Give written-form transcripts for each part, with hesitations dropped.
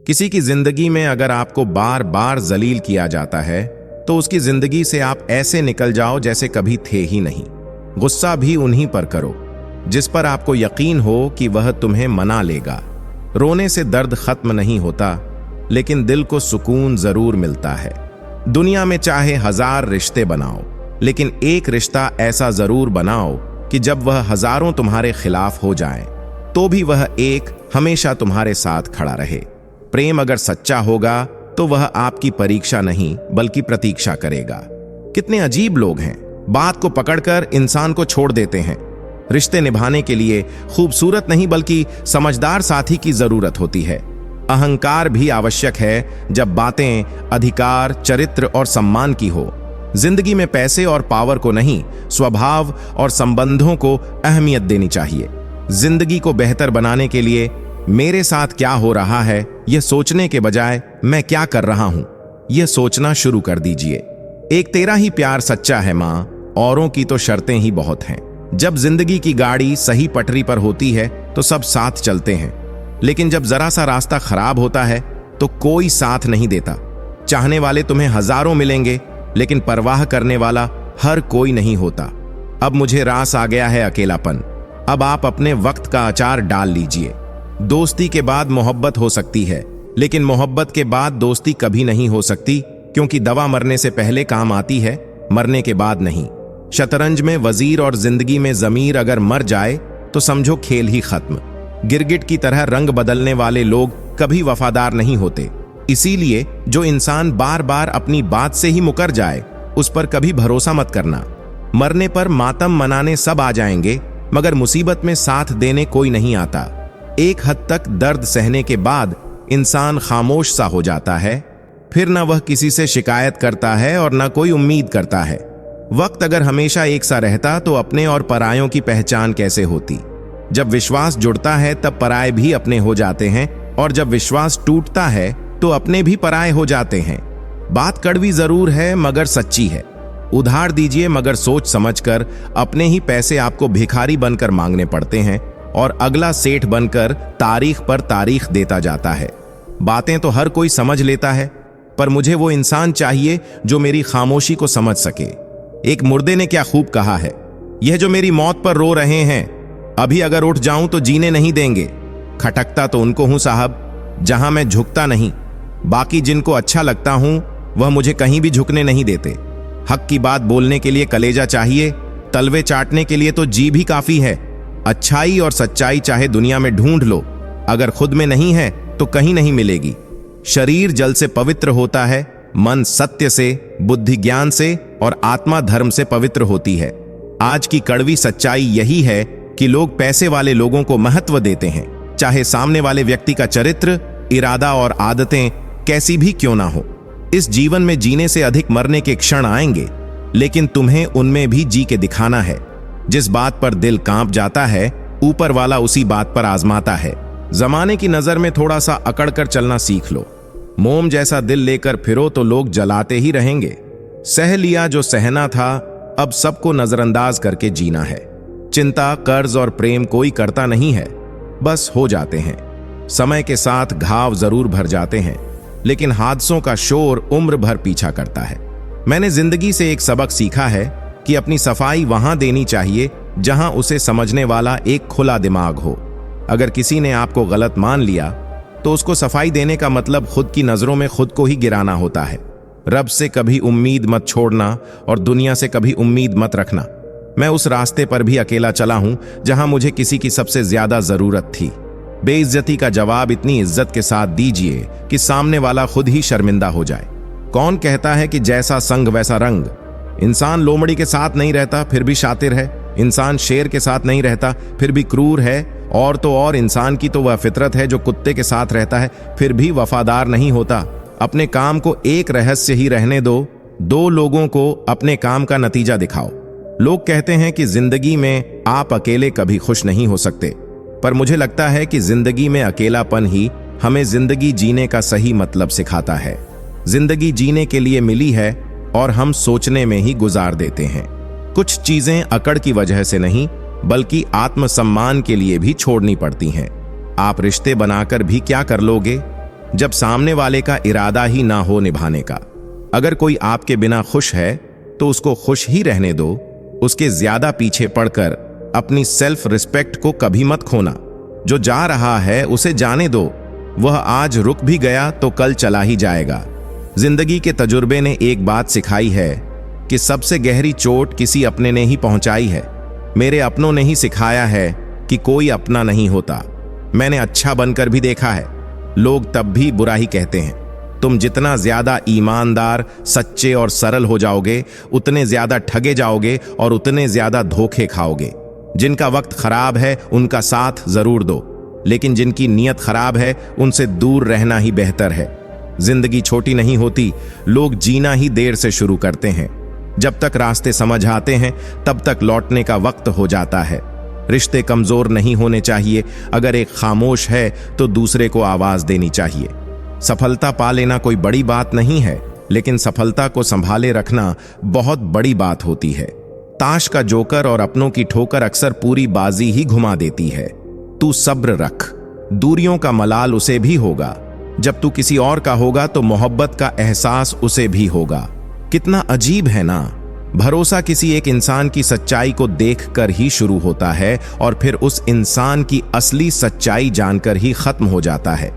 किसी की जिंदगी में अगर आपको बार बार जलील किया जाता है तो उसकी जिंदगी से आप ऐसे निकल जाओ जैसे कभी थे ही नहीं। गुस्सा भी उन्हीं पर करो जिस पर आपको यकीन हो कि वह तुम्हें मना लेगा। रोने से दर्द खत्म नहीं होता, लेकिन दिल को सुकून जरूर मिलता है। दुनिया में चाहे 1000 रिश्ते बनाओ, लेकिन एक रिश्ता ऐसा जरूर बनाओ कि जब वह हजारों तुम्हारे खिलाफ हो जाएं, तो भी वह एक हमेशा तुम्हारे साथ खड़ा रहे। प्रेम अगर सच्चा होगा तो वह आपकी परीक्षा नहीं बल्कि प्रतीक्षा करेगा। कितने अजीब लोग हैं, बात को पकड़कर इंसान को छोड़ देते हैं। रिश्ते निभाने के लिए खूबसूरत नहीं बल्कि समझदार साथी की जरूरत होती है। अहंकार भी आवश्यक है जब बातें अधिकार, चरित्र और सम्मान की हो। जिंदगी में पैसे और पावर को नहीं, स्वभाव और संबंधों को अहमियत देनी चाहिए। जिंदगी को बेहतर बनाने के लिए मेरे साथ क्या हो रहा है यह सोचने के बजाय मैं क्या कर रहा हूं यह सोचना शुरू कर दीजिए। एक तेरा ही प्यार सच्चा है मां, औरों की तो शर्तें ही बहुत हैं। जब जिंदगी की गाड़ी सही पटरी पर होती है तो सब साथ चलते हैं, लेकिन जब जरा सा रास्ता खराब होता है तो कोई साथ नहीं देता। चाहने वाले तुम्हें हजारों मिलेंगे, लेकिन परवाह करने वाला हर कोई नहीं होता। अब मुझे रास आ गया है अकेलापन। अब आप अपने वक्त का अचार डाल लीजिए। दोस्ती के बाद मोहब्बत हो सकती है, लेकिन मोहब्बत के बाद दोस्ती कभी नहीं हो सकती, क्योंकि दवा मरने से पहले काम आती है, मरने के बाद नहीं। शतरंज में वजीर और जिंदगी में जमीर अगर मर जाए तो समझो खेल ही खत्म। गिरगिट की तरह रंग बदलने वाले लोग कभी वफादार नहीं होते। इसीलिए जो इंसान बार बार अपनी बात से ही मुकर जाए उस पर कभी भरोसा मत करना। मरने पर मातम मनाने सब आ जाएंगे, मगर मुसीबत में साथ देने कोई नहीं आता। एक हद तक दर्द सहने के बाद इंसान खामोश सा हो जाता है, फिर न वह किसी से शिकायत करता है और न कोई उम्मीद करता है। वक्त अगर हमेशा एक सा रहता तो अपने और परायों की पहचान कैसे होती। जब विश्वास जुड़ता है तब पराये भी अपने हो जाते हैं, और जब विश्वास टूटता है तो अपने भी पराये हो जाते हैं। बात कड़वी जरूर है मगर सच्ची है। उधार दीजिए मगर सोच समझकर। अपने ही पैसे आपको भिखारी बनकर मांगने पड़ते हैं और अगला सेठ बनकर तारीख पर तारीख देता जाता है। बातें तो हर कोई समझ लेता है, पर मुझे वो इंसान चाहिए जो मेरी खामोशी को समझ सके। एक मुर्दे ने क्या खूब कहा है, यह जो मेरी मौत पर रो रहे हैं, अभी अगर उठ जाऊं तो जीने नहीं देंगे। खटकता तो उनको हूं साहब जहां मैं झुकता नहीं। बाकी जिनको अच्छा लगता हूं वह मुझे कहीं भी झुकने नहीं देते। हक की बात बोलने के लिए कलेजा चाहिए, तलवे चाटने के लिए तो जी भी काफी है। अच्छाई और सच्चाई चाहे दुनिया में ढूंढ लो, अगर खुद में नहीं है तो कहीं नहीं मिलेगी। शरीर जल से पवित्र होता है, मन सत्य से, बुद्धि ज्ञान से और आत्मा धर्म से पवित्र होती है। आज की कड़वी सच्चाई यही है कि लोग पैसे वाले लोगों को महत्व देते हैं, चाहे सामने वाले व्यक्ति का चरित्र, इरादा और आदतें कैसी भी क्यों ना हो। इस जीवन में जीने से अधिक मरने के क्षण आएंगे, लेकिन तुम्हें उनमें भी जी के दिखाना है। जिस बात पर दिल कांप जाता है, ऊपर वाला उसी बात पर आजमाता है। जमाने की नजर में थोड़ा सा अकड़ कर चलना सीख लो। मोम जैसा दिल लेकर फिरो तो लोग जलाते ही रहेंगे। सह लिया जो सहना था, अब सबको नजरअंदाज करके जीना है। चिंता, कर्ज और प्रेम कोई करता नहीं है, बस हो जाते हैं। समय के साथ घाव जरूर भर जाते हैं, लेकिन हादसों का शोर उम्र भर पीछा करता है। मैंने जिंदगी से एक सबक सीखा है कि अपनी सफाई वहां देनी चाहिए जहां उसे समझने वाला एक खुला दिमाग हो। अगर किसी ने आपको गलत मान लिया तो उसको सफाई देने का मतलब खुद की नजरों में खुद को ही गिराना होता है। रब से कभी उम्मीद मत छोड़ना और दुनिया से कभी उम्मीद मत रखना। मैं उस रास्ते पर भी अकेला चला हूं जहां मुझे किसी की सबसे ज्यादा जरूरत थी। बेइज्जती का जवाब इतनी इज्जत के साथ दीजिए कि सामने वाला खुद ही शर्मिंदा हो जाए। कौन कहता है कि जैसा संग वैसा रंग। इंसान लोमड़ी के साथ नहीं रहता फिर भी शातिर है, इंसान शेर के साथ नहीं रहता फिर भी क्रूर है, और तो और इंसान की तो वह फितरत है जो कुत्ते के साथ रहता है फिर भी वफादार नहीं होता। अपने काम को एक रहस्य ही रहने दो, दो लोगों को अपने काम का नतीजा दिखाओ। लोग कहते हैं कि जिंदगी में आप अकेले कभी खुश नहीं हो सकते, पर मुझे लगता है कि जिंदगी में अकेलापन ही हमें जिंदगी जीने का सही मतलब सिखाता है। जिंदगी जीने के लिए मिली है और हम सोचने में ही गुजार देते हैं। कुछ चीजें अकड़ की वजह से नहीं बल्कि आत्मसम्मान के लिए भी छोड़नी पड़ती हैं। आप रिश्ते बनाकर भी क्या कर लोगे जब सामने वाले का इरादा ही ना हो निभाने का। अगर कोई आपके बिना खुश है तो उसको खुश ही रहने दो। उसके ज्यादा पीछे पड़कर अपनी सेल्फ रिस्पेक्ट को कभी मत खोना। जो जा रहा है उसे जाने दो। वह आज रुक भी गया तो कल चला ही जाएगा। जिंदगी के तजुर्बे ने एक बात सिखाई है कि सबसे गहरी चोट किसी अपने ने ही पहुंचाई है। मेरे अपनों ने ही सिखाया है कि कोई अपना नहीं होता। मैंने अच्छा बनकर भी देखा है, लोग तब भी बुरा ही कहते हैं। तुम जितना ज्यादा ईमानदार, सच्चे और सरल हो जाओगे, उतने ज्यादा ठगे जाओगे और उतने ज्यादा धोखे खाओगे। जिनका वक्त खराब है उनका साथ जरूर दो, लेकिन जिनकी नीयत खराब है उनसे दूर रहना ही बेहतर है। जिंदगी छोटी नहीं होती, लोग जीना ही देर से शुरू करते हैं। जब तक रास्ते समझ आते हैं तब तक लौटने का वक्त हो जाता है। रिश्ते कमजोर नहीं होने चाहिए। अगर एक खामोश है तो दूसरे को आवाज देनी चाहिए। सफलता पा लेना कोई बड़ी बात नहीं है, लेकिन सफलता को संभाले रखना बहुत बड़ी बात होती है। ताश का जोकर और अपनों की ठोकर अक्सर पूरी बाजी ही घुमा देती है। तू सब्र रख, दूरियों का मलाल उसे भी होगा। जब तू किसी और का होगा तो मोहब्बत का एहसास उसे भी होगा। कितना अजीब है ना, भरोसा किसी एक इंसान की सच्चाई को देखकर ही शुरू होता है और फिर उस इंसान की असली सच्चाई जानकर ही खत्म हो जाता है।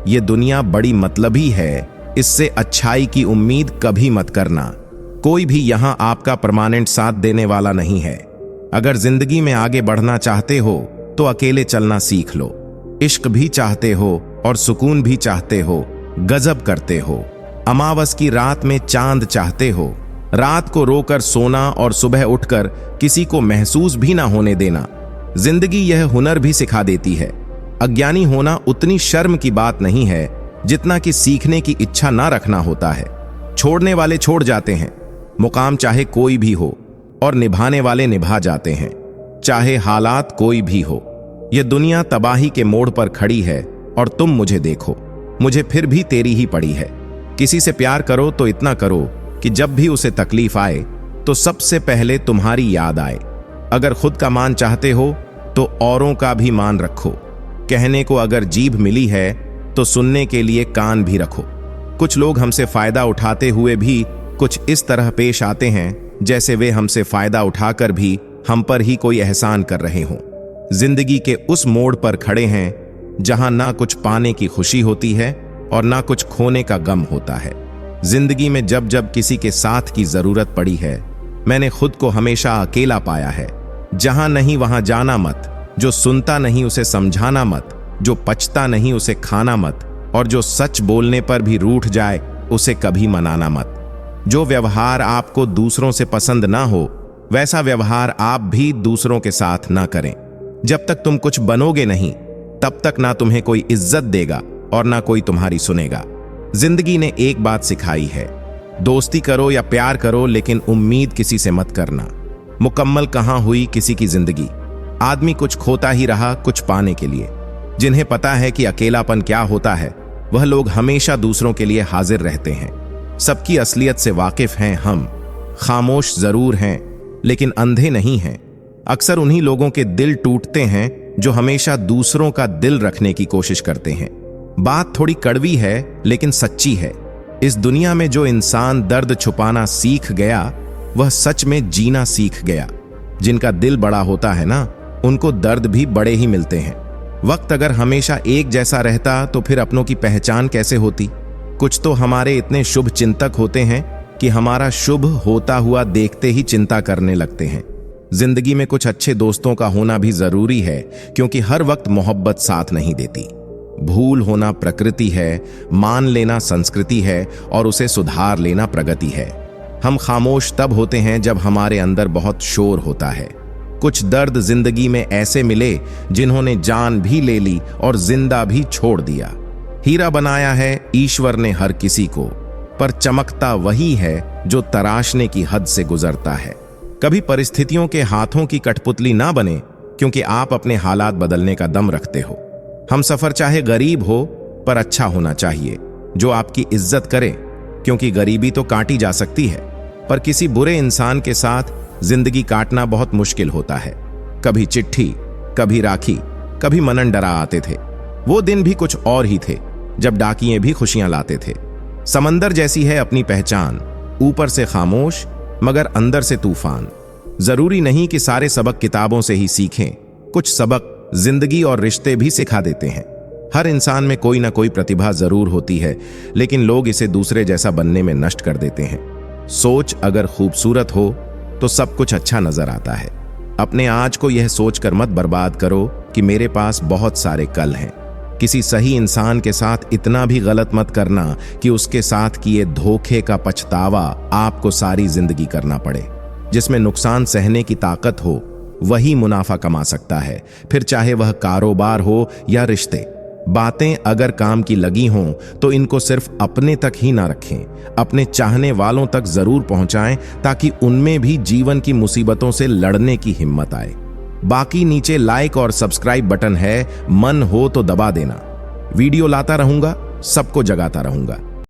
ये दुनिया बड़ी मतलबी है, इससे अच्छाई की उम्मीद कभी मत करना। कोई भी यहां आपका परमानेंट साथ देने वाला नहीं है। अगर जिंदगी में आगे बढ़ना चाहते हो तो अकेले चलना सीख लो। इश्क भी चाहते हो और सुकून भी चाहते हो, गजब करते हो। अमावस की रात में चांद चाहते हो, रात को रोकर सोना और सुबह उठकर किसी को महसूस भी ना होने देना। जिंदगी यह हुनर भी सिखा देती है। अज्ञानी होना उतनी शर्म की बात नहीं है जितना कि सीखने की इच्छा ना रखना होता है। छोड़ने वाले छोड़ जाते हैं, मुकाम चाहे कोई भी हो, और निभाने वाले निभा जाते हैं, चाहे हालात कोई भी हो। यह दुनिया तबाही के मोड़ पर खड़ी है और तुम मुझे देखो, मुझे फिर भी तेरी ही पड़ी है। किसी से प्यार करो तो इतना करो कि जब भी उसे तकलीफ आए तो सबसे पहले तुम्हारी याद आए। अगर खुद का मान चाहते हो तो औरों का भी मान रखो। कहने को अगर जीभ मिली है तो सुनने के लिए कान भी रखो। कुछ लोग हमसे फायदा उठाते हुए भी कुछ इस तरह पेश आते हैं जैसे वे हमसे फायदा उठाकर भी हम पर ही कोई एहसान कर रहे हों। जिंदगी के उस मोड़ पर खड़े हैं जहां ना कुछ पाने की खुशी होती है और ना कुछ खोने का गम होता है। जिंदगी में जब जब किसी के साथ की जरूरत पड़ी है, मैंने खुद को हमेशा अकेला पाया है। जहां नहीं वहां जाना मत, जो सुनता नहीं उसे समझाना मत, जो पचता नहीं उसे खाना मत, और जो सच बोलने पर भी रूठ जाए उसे कभी मनाना मत। जो व्यवहार आपको दूसरों से पसंद ना हो, वैसा व्यवहार आप भी दूसरों के साथ ना करें। जब तक तुम कुछ बनोगे नहीं, तब तक ना तुम्हें कोई इज्जत देगा और ना कोई तुम्हारी सुनेगा। जिंदगी ने एक बात सिखाई है, दोस्ती करो या प्यार करो, लेकिन उम्मीद किसी से मत करना। मुकम्मल कहां हुई किसी की जिंदगी। आदमी कुछ खोता ही रहा कुछ पाने के लिए। जिन्हें पता है कि अकेलापन क्या होता है, वह लोग हमेशा दूसरों के लिए हाजिर रहते हैं। सबकी असलियत से वाकिफ हैं हम। खामोश जरूर हैं लेकिन अंधे नहीं हैं। अक्सर उन्हीं लोगों के दिल टूटते हैं जो हमेशा दूसरों का दिल रखने की कोशिश करते हैं। बात थोड़ी कड़वी है लेकिन सच्ची है। इस दुनिया में जो इंसान दर्द छुपाना सीख गया, वह सच में जीना सीख गया। जिनका दिल बड़ा होता है ना, उनको दर्द भी बड़े ही मिलते हैं। वक्त अगर हमेशा एक जैसा रहता तो फिर अपनों की पहचान कैसे होती। कुछ तो हमारे इतने शुभ चिंतक होते हैं कि हमारा शुभ होता हुआ देखते ही चिंता करने लगते हैं। जिंदगी में कुछ अच्छे दोस्तों का होना भी जरूरी है, क्योंकि हर वक्त मोहब्बत साथ नहीं देती। भूल होना प्रकृति है, मान लेना संस्कृति है और उसे सुधार लेना प्रगति है। हम खामोश तब होते हैं जब हमारे अंदर बहुत शोर होता है। कुछ दर्द जिंदगी में ऐसे मिले जिन्होंने जान भी ले ली और जिंदा भी छोड़ दिया। हीरा बनाया है ईश्वर ने हर किसी को, पर चमकता वही है जो तराशने की हद से गुजरता है। कभी परिस्थितियों के हाथों की कठपुतली ना बने, क्योंकि आप अपने हालात बदलने का दम रखते हो। हम सफर चाहे गरीब हो पर अच्छा होना चाहिए, जो आपकी इज्जत करे, क्योंकि गरीबी तो काटी जा सकती है, पर किसी बुरे इंसान के साथ जिंदगी काटना बहुत मुश्किल होता है। कभी चिट्ठी, कभी राखी, कभी मनन डरा आते थे। वो दिन भी कुछ और ही थे। जब डाकिये भी खुशियां लाते थे। समंदर जैसी है अपनी पहचान, ऊपर से खामोश मगर अंदर से तूफान। जरूरी नहीं कि सारे सबक किताबों से ही सीखें, कुछ सबक जिंदगी और रिश्ते भी सिखा देते हैं। हर इंसान में कोई ना कोई प्रतिभा जरूर होती है, लेकिन लोग इसे दूसरे जैसा बनने में नष्ट कर देते हैं। सोच अगर खूबसूरत हो तो सब कुछ अच्छा नजर आता है। अपने आज को यह सोचकर मत बर्बाद करो कि मेरे पास बहुत सारे कल हैं। किसी सही इंसान के साथ इतना भी गलत मत करना कि उसके साथ किए धोखे का पछतावा आपको सारी जिंदगी करना पड़े। जिसमें नुकसान सहने की ताकत हो वही मुनाफा कमा सकता है, फिर चाहे वह कारोबार हो या रिश्ते। बातें अगर काम की लगी हों तो इनको सिर्फ अपने तक ही ना रखें, अपने चाहने वालों तक जरूर पहुंचाएं, ताकि उनमें भी जीवन की मुसीबतों से लड़ने की हिम्मत आए। बाकी नीचे लाइक और सब्सक्राइब बटन है, मन हो तो दबा देना। वीडियो लाता रहूंगा, सबको जगाता रहूंगा।